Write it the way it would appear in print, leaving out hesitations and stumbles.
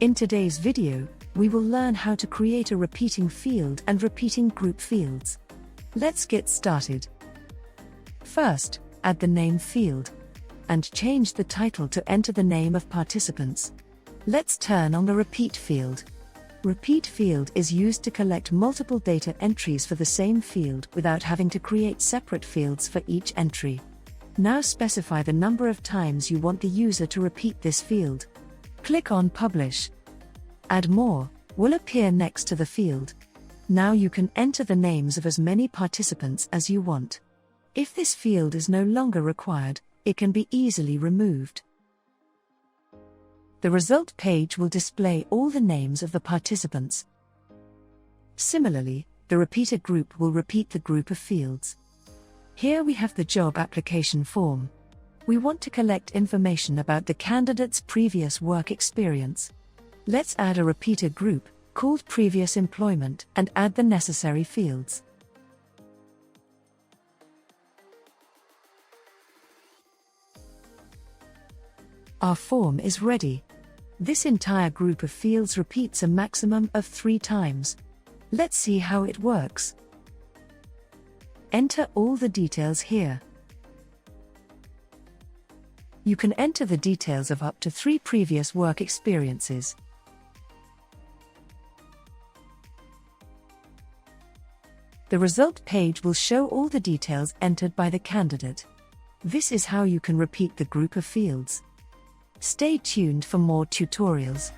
In today's video, we will learn how to create a repeating field and repeating group fields. Let's get started. First, add the name field and change the title to enter the name of participants. Let's turn on the repeat field. Repeat field is used to collect multiple data entries for the same field without having to create separate fields for each entry. Now specify the number of times you want the user to repeat this field. Click on Publish. Add More will appear next to the field. Now you can enter the names of as many participants as you want. If this field is no longer required, it can be easily removed. The result page will display all the names of the participants. Similarly, the repeater group will repeat the group of fields. Here we have the job application form. We want to collect information about the candidate's previous work experience. Let's add a repeater group, called Previous Employment, and add the necessary fields. Our form is ready. This entire group of fields repeats a maximum of 3 times. Let's see how it works. Enter all the details here. You can enter the details of up to 3 previous work experiences. The result page will show all the details entered by the candidate. This is how you can repeat the group of fields. Stay tuned for more tutorials.